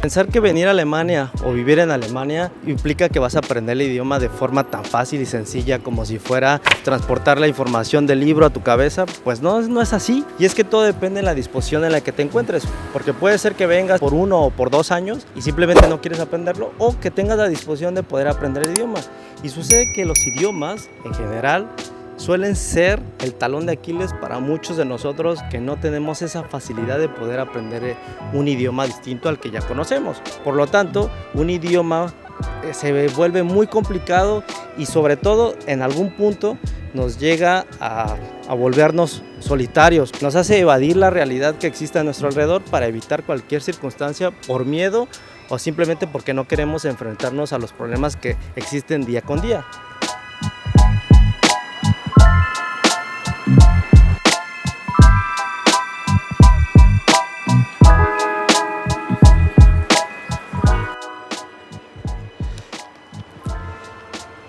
Pensar que venir a Alemania o vivir en Alemania implica que vas a aprender el idioma de forma tan fácil y sencilla como si fuera transportar la información del libro a tu cabeza, pues no es así. Y es que todo depende de la disposición en la que te encuentres, porque puede ser que vengas por 1 o por 2 años y simplemente no quieres aprenderlo, o que tengas la disposición de poder aprender el idioma. Y sucede que los idiomas en general suelen ser el talón de Aquiles para muchos de nosotros que no tenemos esa facilidad de poder aprender un idioma distinto al que ya conocemos. Por lo tanto, un idioma se vuelve muy complicado y sobre todo en algún punto nos llega a volvernos solitarios. Nos hace evadir la realidad que existe a nuestro alrededor para evitar cualquier circunstancia por miedo o simplemente porque no queremos enfrentarnos a los problemas que existen día con día.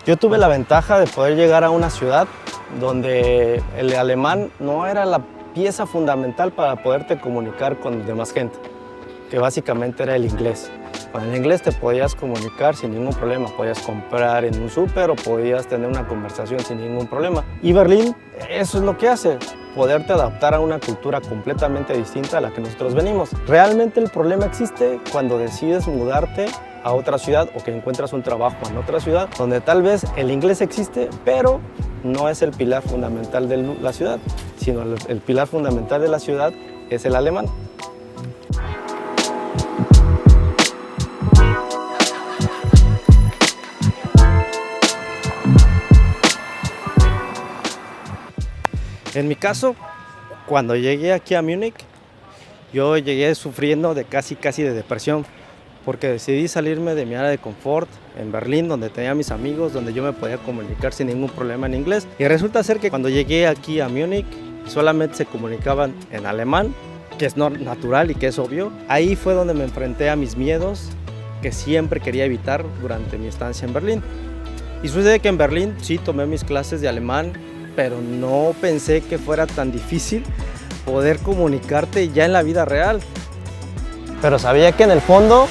Yo tuve la ventaja de poder llegar a una ciudad donde el alemán no era la pieza fundamental para poderte comunicar con demás gente, que básicamente era el inglés. Con el inglés te podías comunicar sin ningún problema, podías comprar en un súper o podías tener una conversación sin ningún problema. Y Berlín, eso es lo que hace, poderte adaptar a una cultura completamente distinta a la que nosotros venimos. Realmente el problema existe cuando decides mudarte a otra ciudad o que encuentras un trabajo en otra ciudad donde tal vez el inglés existe, pero no es el pilar fundamental de la ciudad, sino el pilar fundamental de la ciudad es el alemán. En mi caso, cuando llegué aquí a Múnich, yo llegué sufriendo de casi de depresión, porque decidí salirme de mi área de confort en Berlín, donde tenía mis amigos, donde yo me podía comunicar sin ningún problema en inglés. Y resulta ser que cuando llegué aquí a Múnich, solamente se comunicaban en alemán, que es natural y que es obvio. Ahí fue donde me enfrenté a mis miedos que siempre quería evitar durante mi estancia en Berlín. Y sucede que en Berlín sí tomé mis clases de alemán, pero no pensé que fuera tan difícil poder comunicarte ya en la vida real. Pero sabía que en el fondo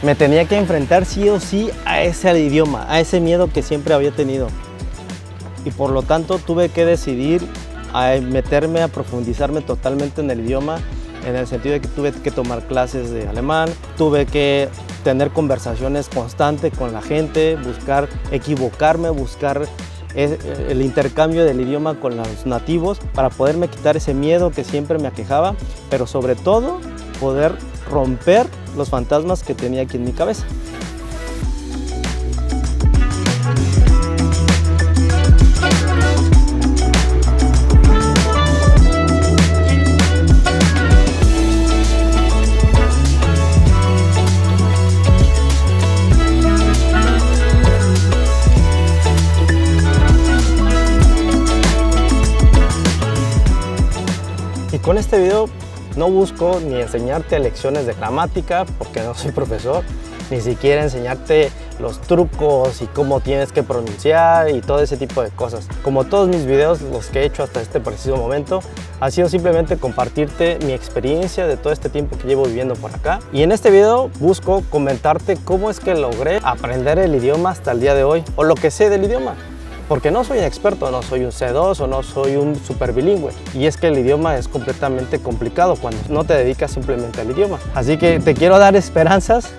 me tenía que enfrentar sí o sí a ese idioma, a ese miedo que siempre había tenido. Y por lo tanto tuve que decidir a meterme, a profundizarme totalmente en el idioma, en el sentido de que tuve que tomar clases de alemán, tuve que tener conversaciones constantes con la gente, buscar equivocarme, buscar el intercambio del idioma con los nativos para poderme quitar ese miedo que siempre me aquejaba, pero sobre todo poder romper los fantasmas que tenía aquí en mi cabeza. Y con este video no busco ni enseñarte lecciones de gramática, porque no soy profesor, ni siquiera enseñarte los trucos y cómo tienes que pronunciar y todo ese tipo de cosas. Como todos mis videos, los que he hecho hasta este preciso momento, ha sido simplemente compartirte mi experiencia de todo este tiempo que llevo viviendo por acá. Y en este video busco comentarte cómo es que logré aprender el idioma hasta el día de hoy, o lo que sé del idioma. Porque no soy un experto, no soy un C2 o no soy un super bilingüe. Y es que el idioma es completamente complicado cuando no te dedicas simplemente al idioma. Así que te quiero dar esperanzas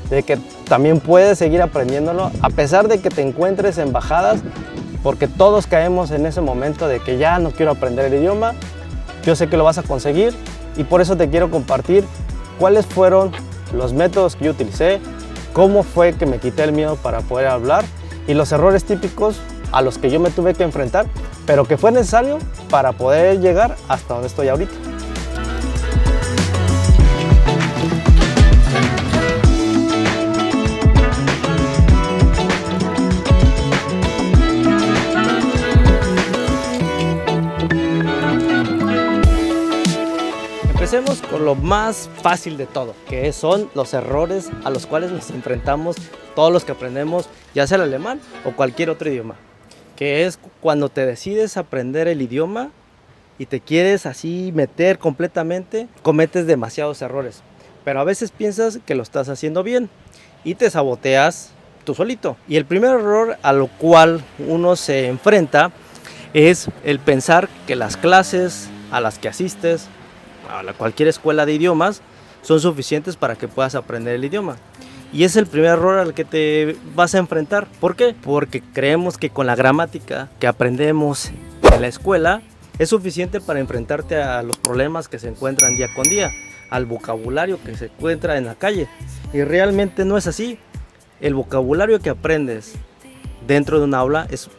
de que también puedes seguir aprendiéndolo a pesar de que te encuentres en bajadas, porque todos caemos en ese momento de que ya no quiero aprender el idioma. Yo sé que lo vas a conseguir y por eso te quiero compartir cuáles fueron los métodos que yo utilicé, cómo fue que me quité el miedo para poder hablar y los errores típicos a los que yo me tuve que enfrentar, pero que fue necesario para poder llegar hasta donde estoy ahorita. Empecemos con lo más fácil de todo, que son los errores a los cuales nos enfrentamos todos los que aprendemos, ya sea el alemán o cualquier otro idioma. Que es cuando te decides aprender el idioma y te quieres así meter completamente, cometes demasiados errores. pero a veces piensas que lo estás haciendo bien y te saboteas tú solito. Y el primer error a lo cual uno se enfrenta es el pensar que las clases a las que asistes, cualquier escuela de idiomas, son suficientes para que puedas aprender el idioma. Y es el primer error al que te vas a enfrentar. ¿Por qué? Porque creemos que con la gramática que aprendemos en la escuela es suficiente para enfrentarte a los problemas que se encuentran día con día, al vocabulario que se encuentra en la calle. Y realmente no es así. El vocabulario que aprendes dentro de un aula es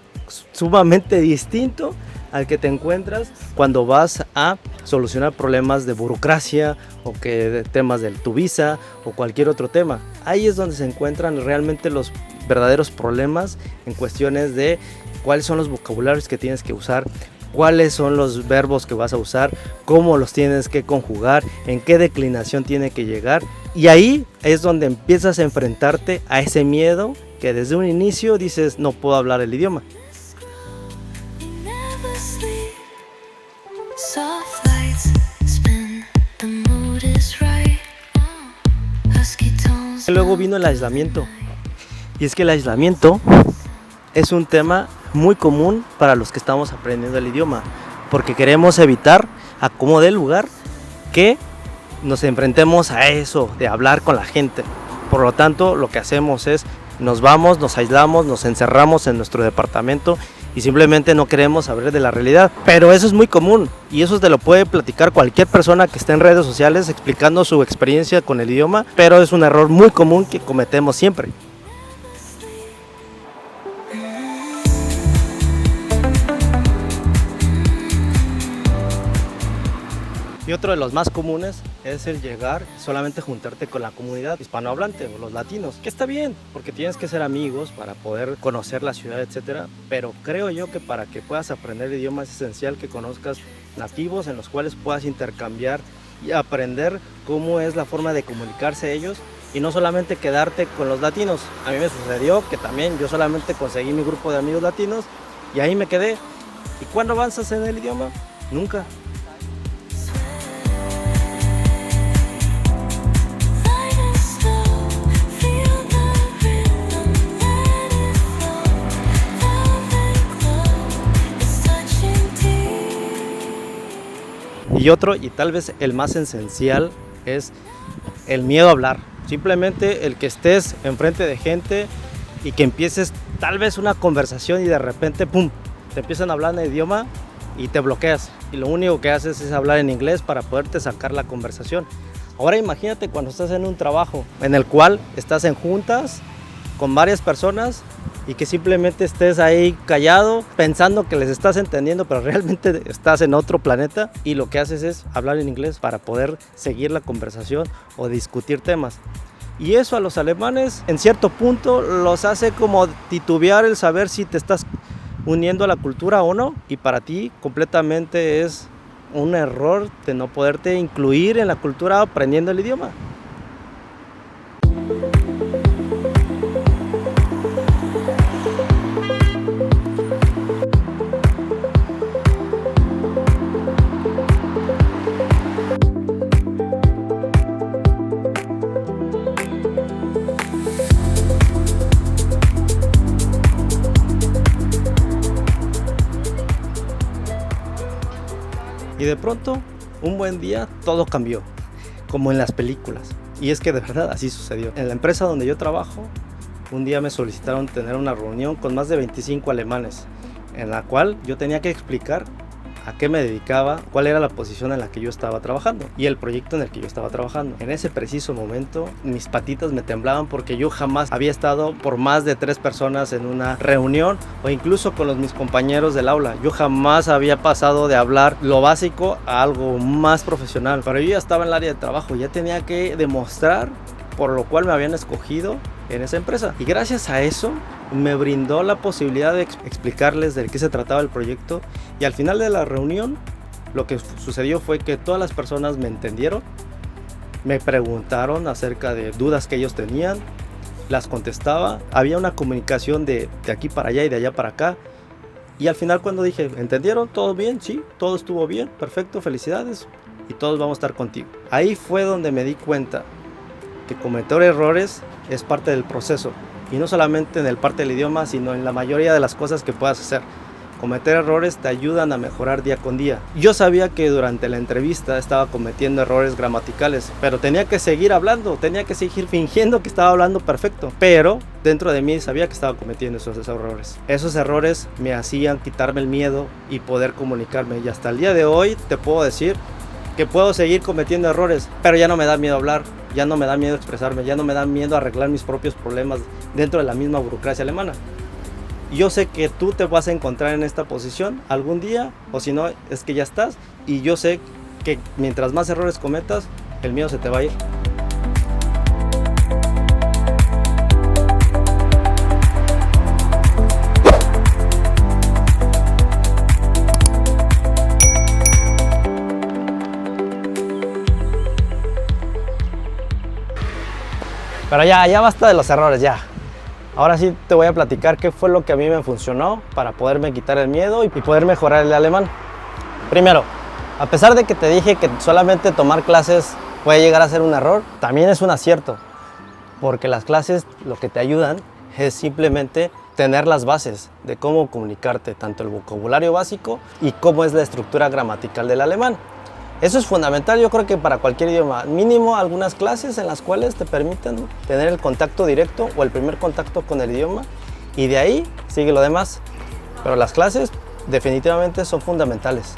sumamente distinto al que te encuentras cuando vas a solucionar problemas de burocracia o que de temas de tu visa o cualquier otro tema. Ahí es donde se encuentran realmente los verdaderos problemas en cuestiones de cuáles son los vocabularios que tienes que usar, cuáles son los verbos que vas a usar, cómo los tienes que conjugar, en qué declinación tiene que llegar. Y ahí es donde empiezas a enfrentarte a ese miedo que desde un inicio dices no puedo hablar el idioma. Luego vino el aislamiento. Y es que el aislamiento es un tema muy común para los que estamos aprendiendo el idioma, porque queremos evitar a como dé lugar que nos enfrentemos a eso de hablar con la gente. Por lo tanto, lo que hacemos es nos vamos, nos aislamos, nos encerramos en nuestro departamento y simplemente no queremos saber de la realidad. Pero eso es muy común y eso te lo puede platicar cualquier persona que esté en redes sociales explicando su experiencia con el idioma, pero es un error muy común que cometemos siempre. Y otro de los más comunes es el llegar solamente juntarte con la comunidad hispanohablante o los latinos, que está bien, porque tienes que ser amigos para poder conocer la ciudad, etcétera. Pero creo yo que para que puedas aprender el idioma es esencial que conozcas nativos en los cuales puedas intercambiar y aprender cómo es la forma de comunicarse ellos y no solamente quedarte con los latinos. A mí me sucedió que también yo solamente conseguí mi grupo de amigos latinos y ahí me quedé. ¿Y cuándo avanzas en el idioma? Nunca. Y otro, y tal vez el más esencial, es el miedo a hablar. Simplemente el que estés enfrente de gente y que empieces tal vez una conversación y de repente, ¡pum!, te empiezan a hablar en el idioma y te bloqueas. Y lo único que haces es hablar en inglés para poderte sacar la conversación. Ahora imagínate cuando estás en un trabajo en el cual estás en juntas con varias personas y que simplemente estés ahí callado pensando que les estás entendiendo, pero realmente estás en otro planeta y lo que haces es hablar en inglés para poder seguir la conversación o discutir temas. Y eso a los alemanes en cierto punto los hace como titubear el saber si te estás uniendo a la cultura o no, y para ti completamente es un error de no poderte incluir en la cultura aprendiendo el idioma. Y de pronto, un buen día, todo cambió, como en las películas. Y es que de verdad así sucedió. En la empresa donde yo trabajo, un día me solicitaron tener una reunión con más de 25 alemanes, en la cual yo tenía que explicar a qué me dedicaba, cuál era la posición en la que yo estaba trabajando y el proyecto en el que yo estaba trabajando. En ese preciso momento, mis patitas me temblaban porque yo jamás había estado por más de 3 personas en una reunión o incluso con mis compañeros del aula. Yo jamás había pasado de hablar lo básico a algo más profesional, pero yo ya estaba en el área de trabajo, ya tenía que demostrar por lo cual me habían escogido en esa empresa. Y gracias a eso me brindó la posibilidad de explicarles de qué se trataba el proyecto. Y al final de la reunión, lo que sucedió fue que todas las personas me entendieron, me preguntaron acerca de dudas que ellos tenían, las contestaba, había una comunicación de aquí para allá y de allá para acá. Y al final cuando dije, ¿entendieron? ¿Todo bien? Sí, todo estuvo bien, perfecto, felicidades. y todos vamos a estar contigo. Ahí fue donde me di cuenta que cometer errores es parte del proceso, y no solamente en el parte del idioma, sino en la mayoría de las cosas que puedas hacer. Cometer errores te ayudan a mejorar día con día. Yo sabía que durante la entrevista estaba cometiendo errores gramaticales, pero tenía que seguir hablando, tenía que seguir fingiendo que estaba hablando perfecto. Pero dentro de mí sabía que estaba cometiendo esos errores. Esos errores me hacían quitarme el miedo y poder comunicarme. Y hasta el día de hoy te puedo decir que puedo seguir cometiendo errores, pero ya no me da miedo hablar, ya no me da miedo expresarme, ya no me da miedo arreglar mis propios problemas dentro de la misma burocracia alemana. Yo sé que tú te vas a encontrar en esta posición algún día, o si no, es que ya estás, y yo sé que mientras más errores cometas, el miedo se te va a ir. Pero ya basta de los errores, ya. Ahora sí te voy a platicar qué fue lo que a mí me funcionó para poderme quitar el miedo y poder mejorar el alemán. Primero, a pesar de que te dije que solamente tomar clases puede llegar a ser un error, también es un acierto, porque las clases lo que te ayudan es simplemente tener las bases de cómo comunicarte, tanto el vocabulario básico y cómo es la estructura gramatical del alemán. Eso es fundamental, yo creo que para cualquier idioma, mínimo algunas clases en las cuales te permitan tener el contacto directo o el primer contacto con el idioma, y de ahí sigue lo demás. Pero las clases definitivamente son fundamentales.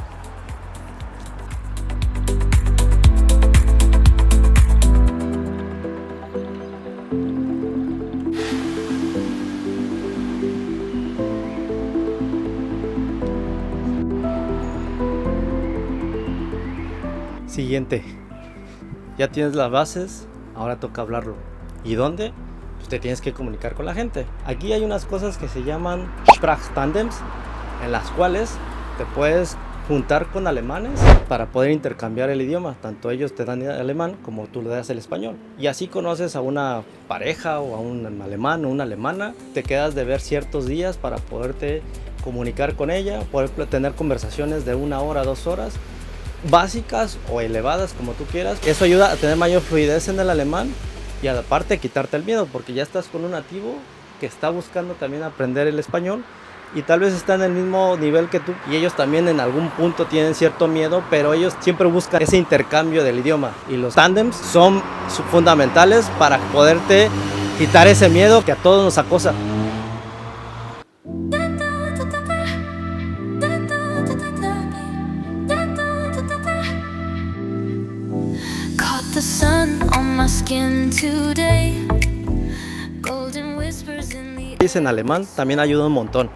Siguiente, ya tienes las bases, ahora toca hablarlo. ¿Y dónde? Pues te tienes que comunicar con la gente. Aquí hay unas cosas que se llaman Sprachtandems, en las cuales te puedes juntar con alemanes para poder intercambiar el idioma. Tanto ellos te dan el alemán como tú le das el español. Y así conoces a una pareja o a un alemán o una alemana. Te quedas de ver ciertos días para poderte comunicar con ella, poder tener conversaciones de 1 hora, 2 horas, básicas o elevadas como tú quieras. Eso ayuda a tener mayor fluidez en el alemán y aparte quitarte el miedo, porque ya estás con un nativo que está buscando también aprender el español y tal vez está en el mismo nivel que tú, y ellos también en algún punto tienen cierto miedo, pero ellos siempre buscan ese intercambio del idioma, y los tándems son fundamentales para poderte quitar ese miedo que a todos nos acosa. En alemán también ayuda un montón.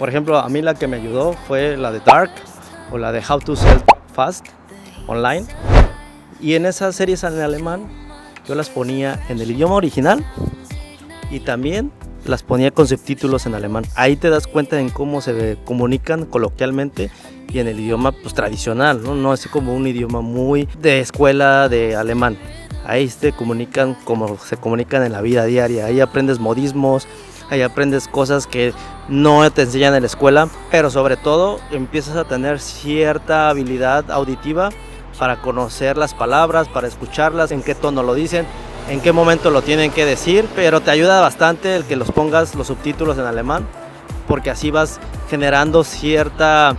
Por ejemplo, a mí la que me ayudó fue la de Dark o la de How to Sell Fast Online, y en esas series en alemán yo las ponía en el idioma original y también las ponía con subtítulos en alemán. Ahí te das cuenta en cómo se comunican coloquialmente y en el idioma pues tradicional, no es como un idioma muy de escuela de alemán. Ahí se comunican como se comunican en la vida diaria. Ahí aprendes modismos, ahí aprendes cosas que no te enseñan en la escuela, pero sobre todo empiezas a tener cierta habilidad auditiva para conocer las palabras, para escucharlas, en qué tono lo dicen, en qué momento lo tienen que decir, pero te ayuda bastante el que los pongas los subtítulos en alemán, porque así vas generando cierta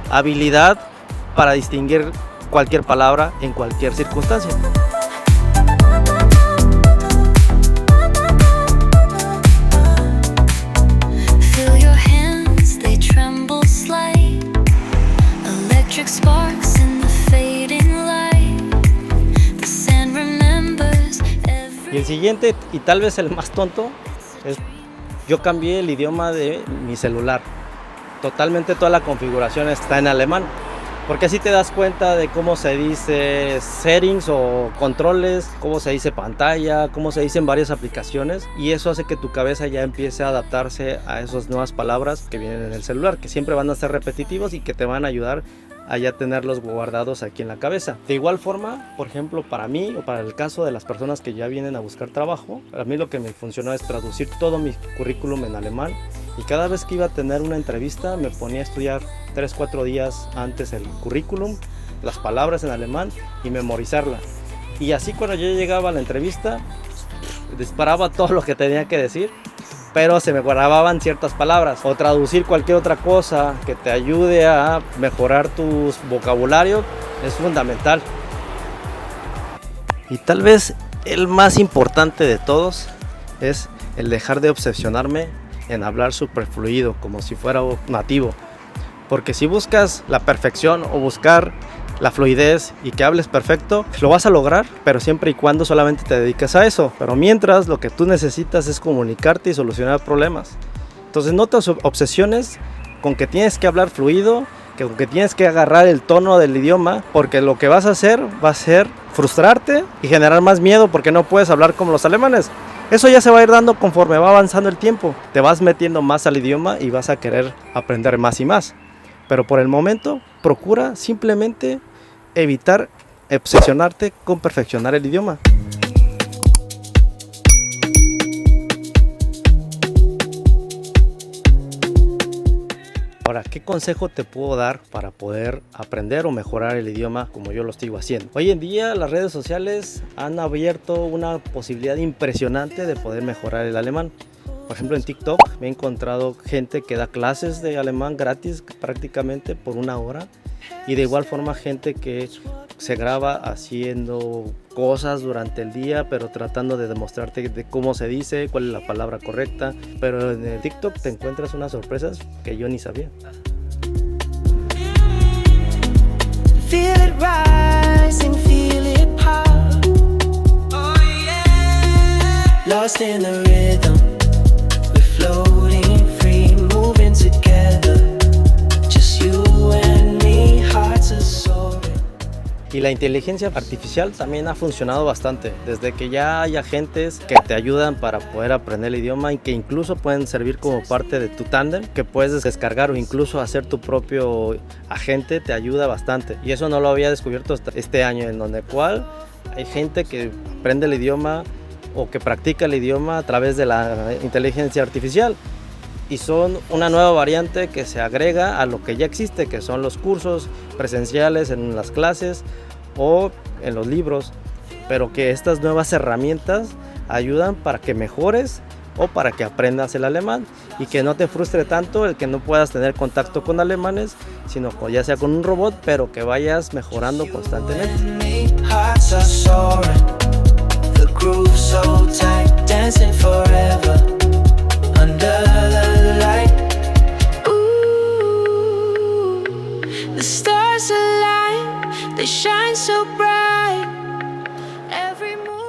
habilidad para distinguir cualquier palabra en cualquier circunstancia. Y el siguiente, y tal vez el más tonto, es yo cambié el idioma de mi celular. Totalmente toda la configuración está en alemán, porque así te das cuenta de cómo se dice settings o controles, cómo se dice pantalla, cómo se dicen varias aplicaciones, y eso hace que tu cabeza ya empiece a adaptarse a esas nuevas palabras que vienen en el celular, que siempre van a ser repetitivos y que te van a ayudar a ya tenerlos guardados aquí en la cabeza. De igual forma, por ejemplo, para mí o para el caso de las personas que ya vienen a buscar trabajo, a mí lo que me funcionó es traducir todo mi currículum en alemán, y cada vez que iba a tener una entrevista me ponía a estudiar 3-4 días antes el currículum las palabras en alemán y memorizarla. Y así cuando yo llegaba a la entrevista, disparaba todo lo que tenía que decir, pero se me grababan ciertas palabras. O traducir cualquier otra cosa que te ayude a mejorar tu vocabulario es fundamental. Y tal vez el más importante de todos es el dejar de obsesionarme en hablar súper fluido, como si fuera nativo. Porque si buscas la perfección o buscar la fluidez y que hables perfecto, lo vas a lograr, pero siempre y cuando solamente te dediques a eso. Pero mientras, lo que tú necesitas es comunicarte y solucionar problemas. Entonces no te obsesiones con que tienes que hablar fluido, con que tienes que agarrar el tono del idioma, porque lo que vas a hacer va a ser frustrarte y generar más miedo porque no puedes hablar como los alemanes. Eso ya se va a ir dando conforme va avanzando el tiempo. Te vas metiendo más al idioma y vas a querer aprender más y más. Pero por el momento, procura simplemente evitar obsesionarte con perfeccionar el idioma. Ahora, ¿qué consejo te puedo dar para poder aprender o mejorar el idioma como yo lo estoy haciendo? Hoy en día las redes sociales han abierto una posibilidad impresionante de poder mejorar el alemán. Por ejemplo, en TikTok me he encontrado gente que da clases de alemán gratis prácticamente por 1 hora. Y de igual forma gente que se graba haciendo cosas durante el día, pero tratando de demostrarte de cómo se dice, cuál es la palabra correcta. Pero en el TikTok te encuentras unas sorpresas que yo ni sabía. Feel it rising, feel it pop. Oh yeah. Lost in the rhythm, we're floating free, moving together. Just you and me, hearts are soaring. Y la inteligencia artificial también ha funcionado bastante, desde que ya hay agentes que te ayudan para poder aprender el idioma y que incluso pueden servir como parte de tu tándem, que puedes descargar o incluso hacer tu propio agente, te ayuda bastante. Y eso no lo había descubierto hasta este año, en donde cual hay gente que aprende el idioma o que practica el idioma a través de la inteligencia artificial. Y son una nueva variante que se agrega a lo que ya existe, que son los cursos presenciales en las clases o en los libros, pero que estas nuevas herramientas ayudan para que mejores o para que aprendas el alemán y que no te frustre tanto el que no puedas tener contacto con alemanes, sino ya sea con un robot, pero que vayas mejorando constantemente.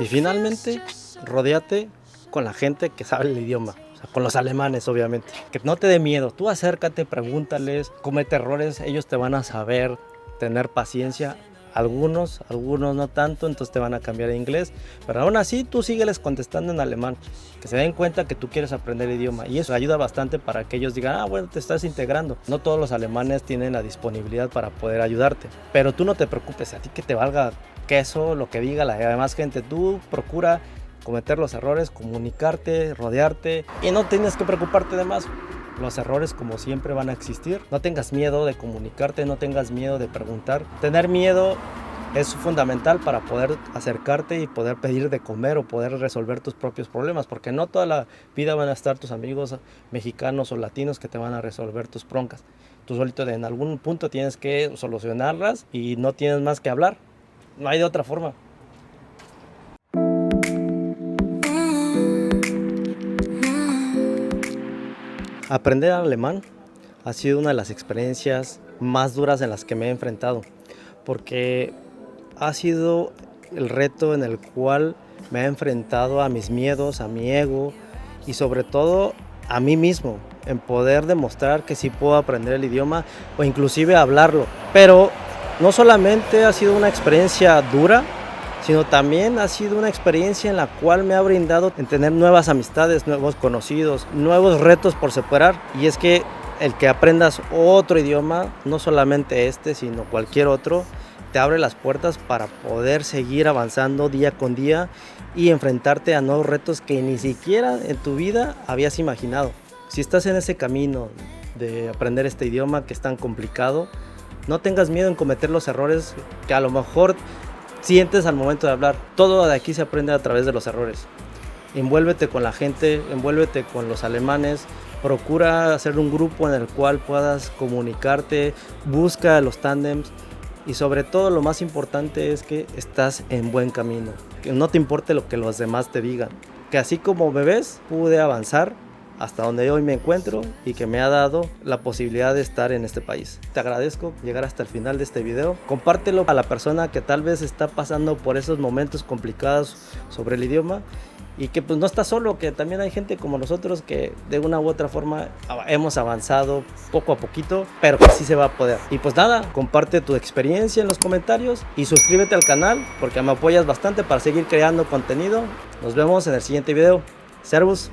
Y finalmente, rodéate con la gente que sabe el idioma, o sea, con los alemanes obviamente. Que no te dé miedo, tú acércate, pregúntales, comete errores, ellos te van a saber tener paciencia. Algunos no tanto, entonces te van a cambiar a inglés, pero aún así tú sígueles contestando en alemán, que se den cuenta que tú quieres aprender el idioma y eso ayuda bastante para que ellos digan, bueno, te estás integrando. No todos los alemanes tienen la disponibilidad para poder ayudarte, pero tú no te preocupes, a ti que te valga queso lo que diga la demás gente, tú procura cometer los errores, comunicarte, rodearte y no tienes que preocuparte de más. Los errores como siempre van a existir. No tengas miedo de comunicarte, no tengas miedo de preguntar. Tener miedo es fundamental para poder acercarte y poder pedir de comer o poder resolver tus propios problemas, porque no toda la vida van a estar tus amigos mexicanos o latinos que te van a resolver tus broncas. Tú solito en algún punto tienes que solucionarlas y no tienes más que hablar. No hay de otra forma. Aprender alemán ha sido una de las experiencias más duras en las que me he enfrentado, porque ha sido el reto en el cual me he enfrentado a mis miedos, a mi ego y sobre todo a mí mismo, en poder demostrar que sí puedo aprender el idioma o inclusive hablarlo. Pero no solamente ha sido una experiencia dura, sino también ha sido una experiencia en la cual me ha brindado en tener nuevas amistades, nuevos conocidos, nuevos retos por superar. Y es que el que aprendas otro idioma, no solamente este, sino cualquier otro, te abre las puertas para poder seguir avanzando día con día y enfrentarte a nuevos retos que ni siquiera en tu vida habías imaginado. Si estás en ese camino de aprender este idioma que es tan complicado, No tengas miedo en cometer los errores que a lo mejor sientes al momento de hablar. Todo de aquí se aprende a través de los errores. Envuélvete con la gente, envuélvete con los alemanes, procura hacer un grupo en el cual puedas comunicarte, busca los tándems y sobre todo lo más importante es que estás en buen camino, que no te importe lo que los demás te digan, que así como me ves pude avanzar hasta donde hoy me encuentro y que me ha dado la posibilidad de estar en este país. Te agradezco llegar hasta el final de este video. Compártelo a la persona que tal vez está pasando por esos momentos complicados sobre el idioma y que pues no está solo, que también hay gente como nosotros que de una u otra forma hemos avanzado poco a poquito, pero que sí se va a poder. Y pues nada, comparte tu experiencia en los comentarios y suscríbete al canal porque me apoyas bastante para seguir creando contenido. Nos vemos en el siguiente video. Servus.